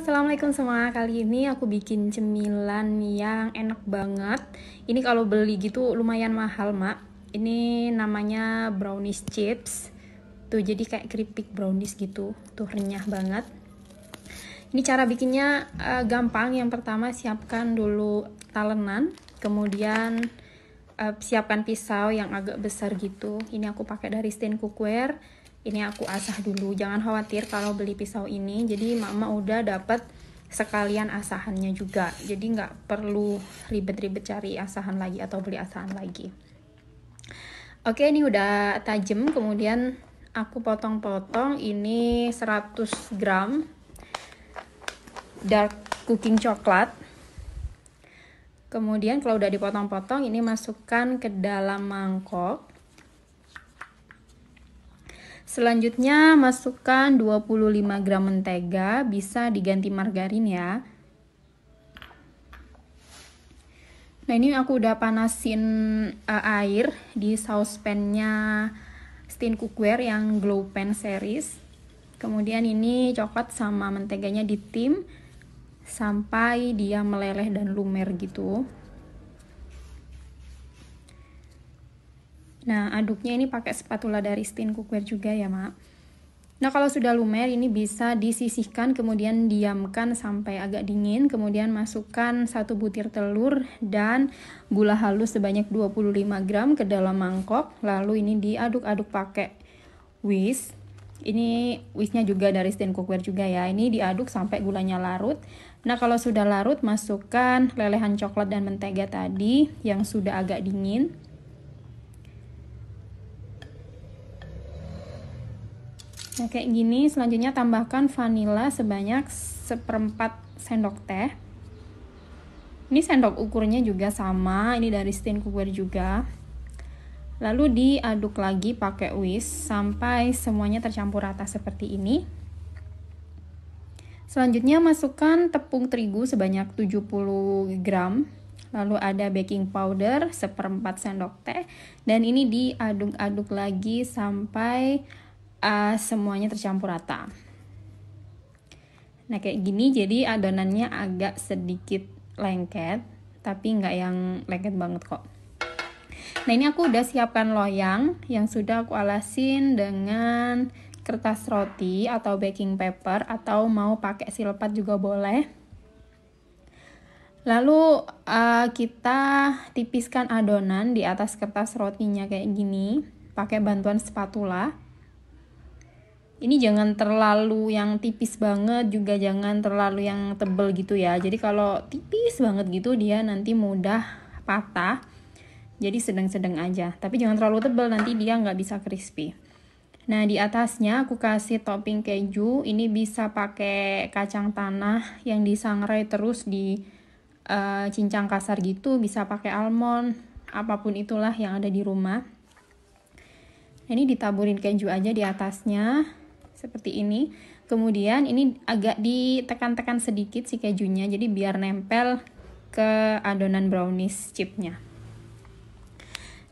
Assalamualaikum semua. Kali ini aku bikin cemilan yang enak banget. Ini kalau beli gitu lumayan mahal, Mak. Ini namanya brownies chips. Tuh jadi kayak keripik brownies gitu. Tuh renyah banget. Ini cara bikinnya gampang. Yang pertama siapkan dulu talenan, kemudian siapkan pisau yang agak besar gitu. Ini aku pakai dari Steen Cookware. Ini aku asah dulu, jangan khawatir kalau beli pisau ini, jadi mama udah dapat sekalian asahannya juga, jadi nggak perlu ribet-ribet cari asahan lagi atau beli asahan lagi. Oke, ini udah tajam, kemudian aku potong-potong. Ini 100 gram dark cooking coklat. Kemudian kalau udah dipotong-potong, ini masukkan ke dalam mangkok. Selanjutnya masukkan 25 gram mentega, bisa diganti margarin ya. Nah ini aku udah panasin air di saucepannya Steen Cookware yang Glow Pan series. Kemudian ini coklat sama menteganya ditim sampai dia meleleh dan lumer gitu. Nah, aduknya ini pakai spatula dari Steen Cookware juga ya, Mak. Nah, kalau sudah lumer ini bisa disisihkan, kemudian diamkan sampai agak dingin, kemudian masukkan 1 butir telur dan gula halus sebanyak 25 gram ke dalam mangkok. Lalu ini diaduk-aduk pakai whisk. Ini whisknya juga dari Steen Cookware juga ya. Ini diaduk sampai gulanya larut. Nah, kalau sudah larut, masukkan lelehan coklat dan mentega tadi yang sudah agak dingin. Nah kayak gini, selanjutnya tambahkan vanila sebanyak 1/4 sendok teh. Ini sendok ukurnya juga sama, ini dari Steen Cookware juga. Lalu diaduk lagi pakai whisk sampai semuanya tercampur rata seperti ini. Selanjutnya masukkan tepung terigu sebanyak 70 gram. Lalu ada baking powder 1/4 sendok teh. Dan ini diaduk-aduk lagi sampai semuanya tercampur rata. Nah kayak gini, jadi adonannya agak sedikit lengket, tapi nggak yang lengket banget kok. Nah ini aku udah siapkan loyang yang sudah aku alasin dengan kertas roti atau baking paper, atau mau pakai silpat juga boleh. Lalu kita tipiskan adonan di atas kertas rotinya kayak gini pakai bantuan spatula. Ini jangan terlalu yang tipis banget, juga jangan terlalu yang tebel gitu ya. Jadi kalau tipis banget gitu dia nanti mudah patah. Jadi sedang-sedang aja. Tapi jangan terlalu tebel, nanti dia nggak bisa crispy. Nah di atasnya aku kasih topping keju. Ini bisa pakai kacang tanah yang disangrai terus di cincang kasar gitu. Bisa pakai almond, apapun itulah yang ada di rumah. Ini ditaburin keju aja di atasnya. Seperti ini. Kemudian ini agak ditekan-tekan sedikit si kejunya, jadi biar nempel ke adonan brownies chipnya.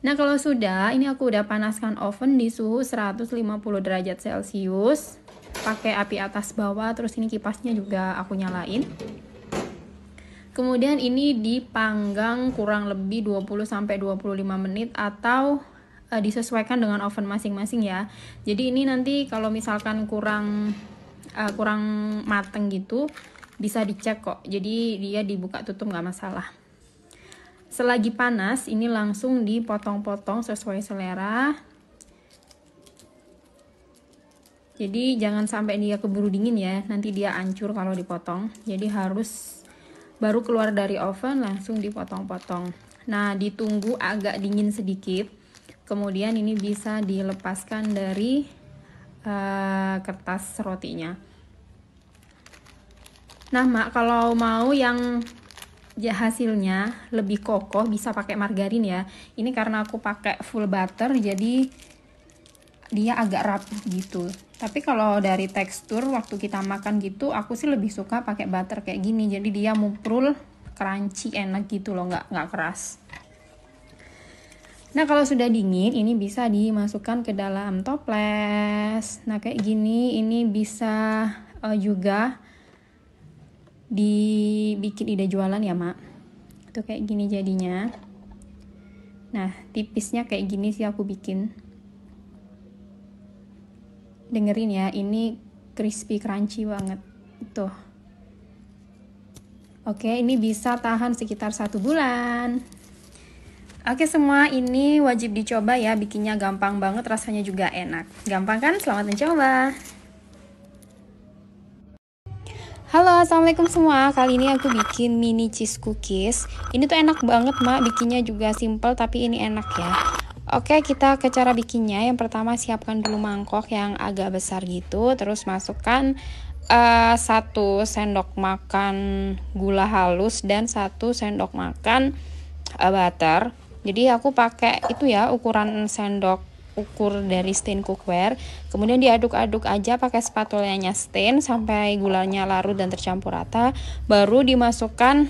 Nah kalau sudah, ini aku udah panaskan oven di suhu 150 derajat Celcius. Pakai api atas bawah, terus ini kipasnya juga aku nyalain. Kemudian ini dipanggang kurang lebih 20-25 menit atau disesuaikan dengan oven masing-masing ya. Jadi ini nanti kalau misalkan kurang mateng gitu bisa dicek kok. Jadi dia dibuka tutup nggak masalah. Selagi panas ini langsung dipotong-potong sesuai selera. Jadi jangan sampai dia keburu dingin ya, nanti dia hancur kalau dipotong. Jadi harus baru keluar dari oven langsung dipotong-potong. Nah ditunggu agak dingin sedikit. Kemudian ini bisa dilepaskan dari kertas rotinya. Nah, Mak, kalau mau yang hasilnya lebih kokoh bisa pakai margarin ya. Ini karena aku pakai full butter jadi dia agak rapih gitu. Tapi kalau dari tekstur waktu kita makan gitu, aku sih lebih suka pakai butter kayak gini. Jadi dia muprul, crunchy, enak gitu loh, nggak keras. Nah kalau sudah dingin ini bisa dimasukkan ke dalam toples. Nah kayak gini ini bisa juga dibikin ide jualan ya mak. Tuh kayak gini jadinya. Nah tipisnya kayak gini sih aku bikin. Dengerin ya, ini crispy crunchy banget tuh. Oke, ini bisa tahan sekitar 1 bulan. Oke semua, ini wajib dicoba ya, bikinnya gampang banget, rasanya juga enak. Gampang kan? Selamat mencoba. Halo, assalamualaikum semua. Kali ini aku bikin mini cheese cookies. Ini tuh enak banget mak, bikinnya juga simple tapi ini enak ya. Oke, kita ke cara bikinnya. Yang pertama siapkan dulu mangkok yang agak besar gitu, terus masukkan 1 sendok makan gula halus dan 1 sendok makan butter. Jadi aku pakai itu ya, ukuran sendok ukur dari stain cookware. Kemudian diaduk-aduk aja pakai spatulanya stain sampai gulanya larut dan tercampur rata. Baru dimasukkan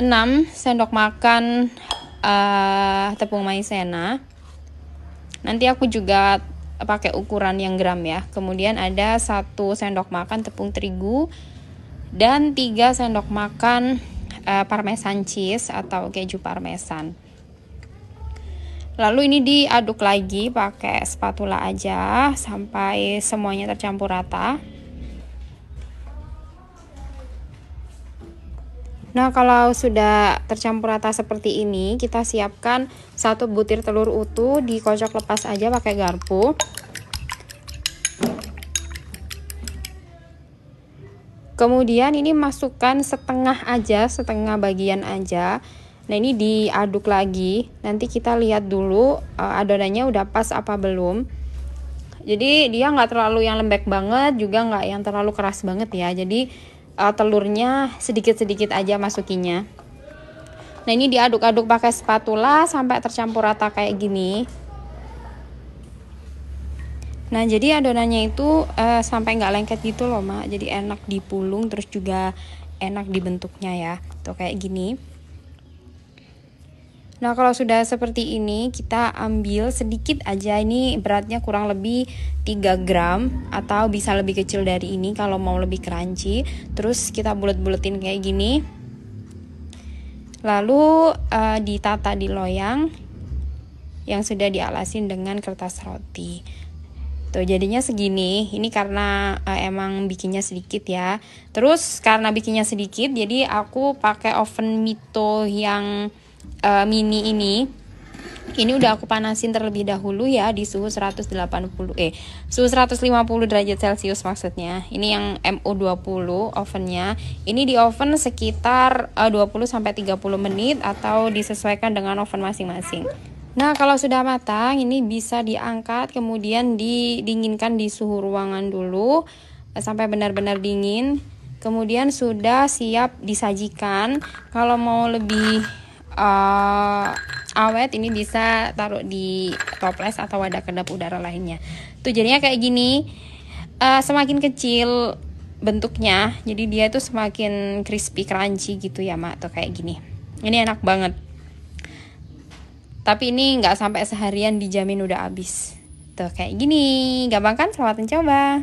6 sendok makan tepung maizena. Nanti aku juga pakai ukuran yang gram ya. Kemudian ada 1 sendok makan tepung terigu dan 3 sendok makan parmesan cheese atau keju parmesan. Lalu ini diaduk lagi pakai spatula aja sampai semuanya tercampur rata. Nah kalau sudah tercampur rata seperti ini, kita siapkan 1 butir telur utuh, dikocok lepas aja pakai garpu. Kemudian ini masukkan setengah aja, setengah bagian aja. Nah ini diaduk lagi, nanti kita lihat dulu adonannya udah pas apa belum. Jadi dia nggak terlalu yang lembek banget, juga nggak yang terlalu keras banget ya. Jadi telurnya sedikit-sedikit aja masukinya. Nah ini diaduk-aduk pakai spatula sampai tercampur rata kayak gini. Nah jadi adonannya itu sampai nggak lengket gitu loh mak, jadi enak dipulung terus juga enak dibentuknya ya, tuh kayak gini. Nah kalau sudah seperti ini kita ambil sedikit aja, ini beratnya kurang lebih 3 gram atau bisa lebih kecil dari ini kalau mau lebih crunchy. Terus kita bulet-buletin kayak gini, lalu ditata di loyang yang sudah dialasin dengan kertas roti. Tuh jadinya segini. Ini karena emang bikinnya sedikit ya. Terus karena bikinnya sedikit, jadi aku pakai oven Mito yang mini ini. Ini udah aku panasin terlebih dahulu ya di suhu 150 suhu 150 derajat Celcius maksudnya. Ini yang MO20 ovennya. Ini di oven sekitar 20 sampai 30 menit atau disesuaikan dengan oven masing-masing. Nah kalau sudah matang ini bisa diangkat, kemudian didinginkan di suhu ruangan dulu sampai benar-benar dingin. Kemudian sudah siap disajikan. Kalau mau lebih awet ini bisa taruh di toples atau wadah kedap udara lainnya. Tuh jadinya kayak gini. Semakin kecil bentuknya, jadi dia itu semakin crispy crunchy gitu ya mak. Tuh kayak gini. Ini enak banget. Tapi ini nggak sampai seharian, dijamin udah habis. Tuh kayak gini, gampang kan? Selamat mencoba.